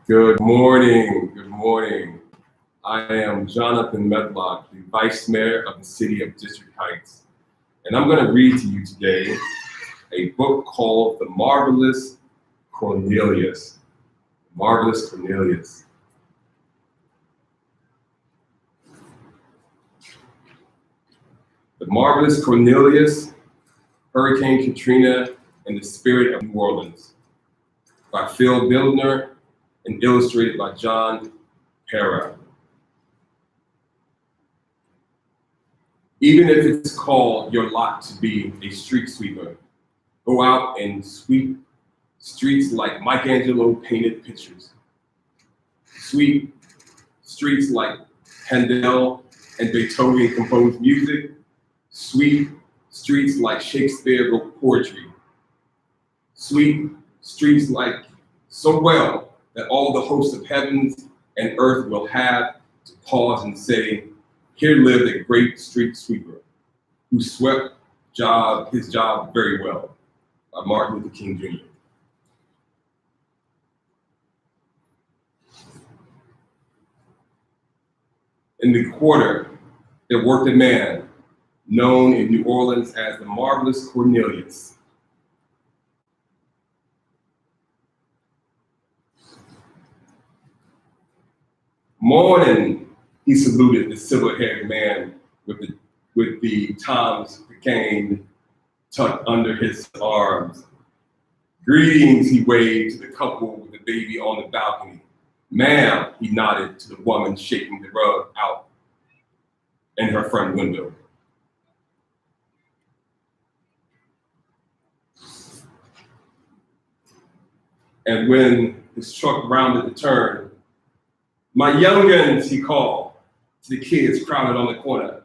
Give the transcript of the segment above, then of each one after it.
Good morning. Good morning. I am Jonathan Medlock, the Vice Mayor of the City of District Heights, and I'm going to read to you today a book called The Marvelous Cornelius. Marvelous Cornelius. The Marvelous Cornelius, Hurricane Katrina, and the Spirit of New Orleans by Phil Bildner and illustrated by John Pera. Even if it's called your lot to be a street sweeper, go out and sweep streets like Michelangelo painted pictures. Sweep streets like Handel and Beethoven composed music. Sweep streets like Shakespeare wrote poetry. Sweep streets like so well that all the hosts of heavens and earth will have to pause and say, here lived a great street sweeper who swept his job very well, by Martin Luther King Jr. In the quarter, there worked a man known in New Orleans as the Marvelous Cornelius. Morning, he saluted the silver-haired man with the Tom's cane tucked under his arms. Greetings, he waved to the couple with the baby on the balcony. Ma'am, he nodded to the woman shaking the rug out in her front window. And when his truck rounded the turn, my young'uns, he called to the kids crowded on the corner.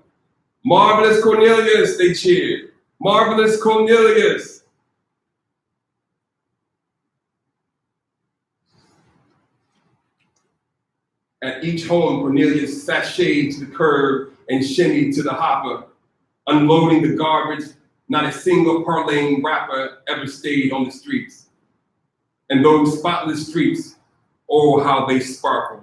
Marvelous Cornelius, they cheered. Marvelous Cornelius. At each home, Cornelius sashayed to the curb and shimmied to the hopper, unloading the garbage. Not a single parlaying rapper ever stayed on the streets. And those spotless streets, oh, how they sparkled.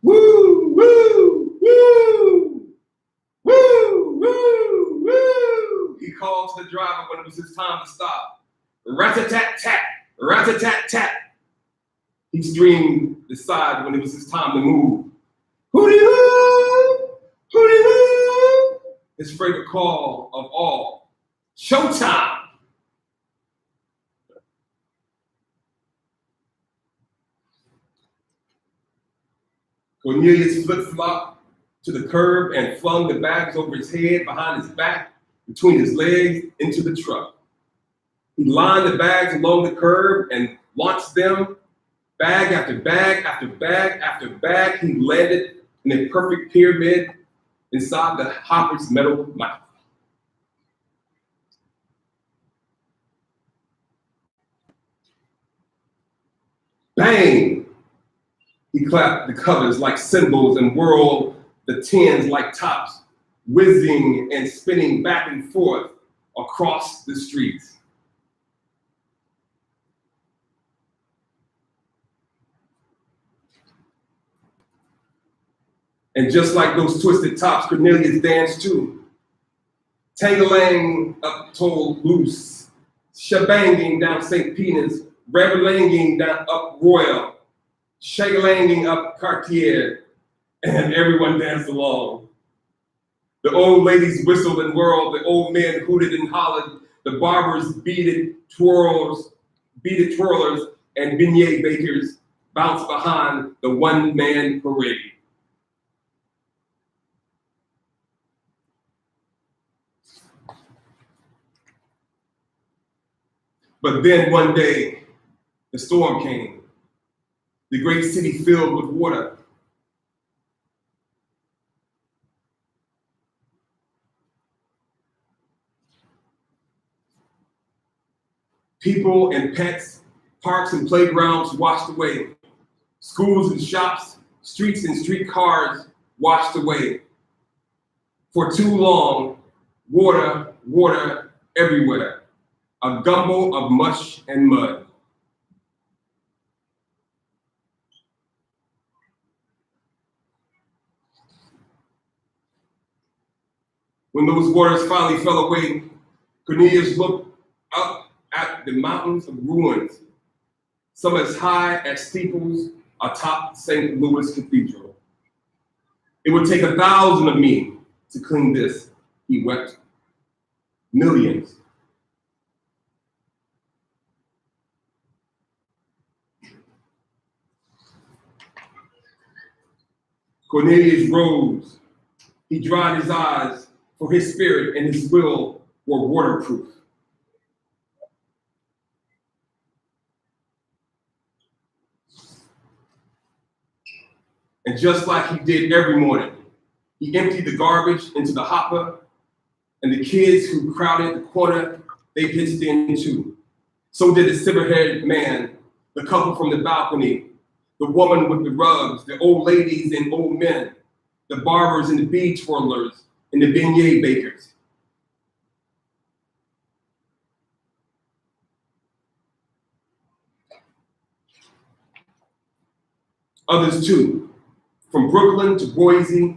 Woo, woo, woo, woo, woo, woo. He called to the driver when it was his time to stop. Rat-a-tat-tat, rat-a-tat-tat. He streamed the side when it was his time to move. Hooty-hoo, hooty-hoo. His favorite call of all, showtime. Cornelius flip-flopped to the curb and flung the bags over his head, behind his back, between his legs, into the truck. He lined the bags along the curb and launched them, bag after bag after bag after bag. He landed in a perfect pyramid inside the hopper's metal mouth. Bang! He clapped the covers like cymbals and whirled the tins like tops, whizzing and spinning back and forth across the streets. And just like those twisted tops, Cornelius danced too. Tangalang up Toll Loose, shebanging down St. Peter's, revelanging down up Royal, shagalanging up Cartier, and everyone danced along. The old ladies whistled and whirled, the old men hooted and hollered, the barbers beaded twirlers, and beignet bakers bounced behind the one-man parade. But then one day, the storm came. The great city filled with water. People and pets, parks and playgrounds washed away. Schools and shops, streets and streetcars washed away. For too long, water, water everywhere, a gumbo of mush and mud. When those waters finally fell away, Cornelius looked up at the mountains of ruins, some as high as steeples atop St. Louis Cathedral. It would take 1,000 of me to clean this, he wept. Millions. Cornelius rose. He dried his eyes, for his spirit and his will were waterproof. And just like he did every morning, he emptied the garbage into the hopper, and the kids who crowded the corner, they pitched in too. So did the silver-haired man, the couple from the balcony, the woman with the rugs, the old ladies and old men, the barbers and the bead twirlers, and the beignet bakers. Others too, from Brooklyn to Boise,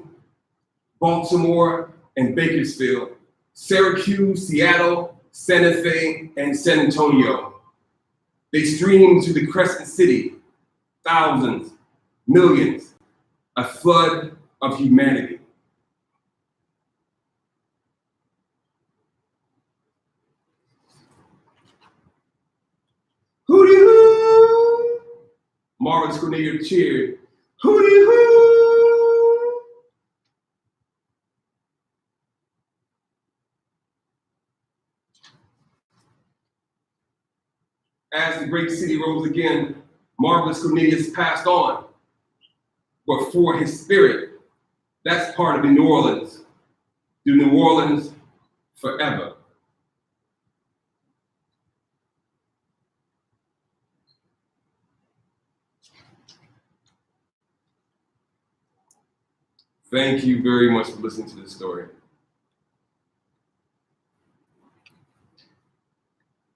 Baltimore, and Bakersfield, Syracuse, Seattle, Santa Fe, and San Antonio. They streamed to the Crescent City, thousands, millions, a flood of humanity. Hootie-hoo! Marvin's Cornelius cheered, hootie-hoo! As the great city rose again, Marvelous Cornelius passed on. But for his spirit, that's part of the New Orleans. The New Orleans forever. Thank you very much for listening to this story.